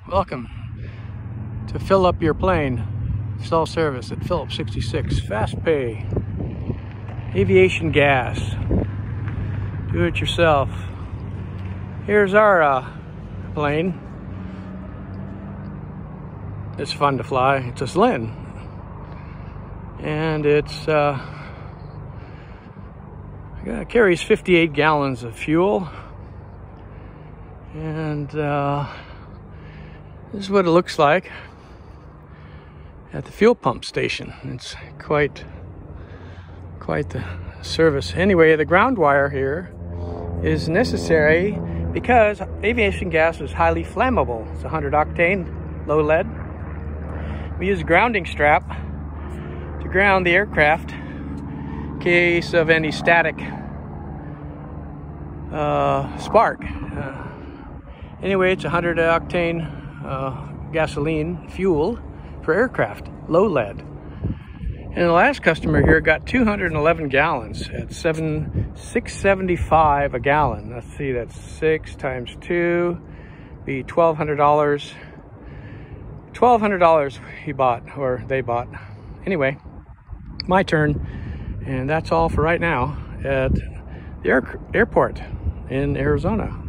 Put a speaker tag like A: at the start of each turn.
A: Welcome to fill up your plane. Self-service at Phillips 66. Fast pay. Aviation gas. Do it yourself. Here's our plane. It's fun to fly. It's a Slim. And it's carries 58 gallons of fuel. And this is what it looks like at the fuel pump station. It's quite the service. Anyway, the ground wire here is necessary because aviation gas is highly flammable. It's 100 octane, low lead. We use a grounding strap to ground the aircraft in case of any static spark. Anyway, it's 100 octane gasoline fuel for aircraft, low lead. And the last customer here got 211 gallons at $6.75 a gallon. Let's see, that's 6 times 2, be $1,200. $1,200 he bought, or they bought. Anyway, my turn, and that's all for right now at the airport in Arizona.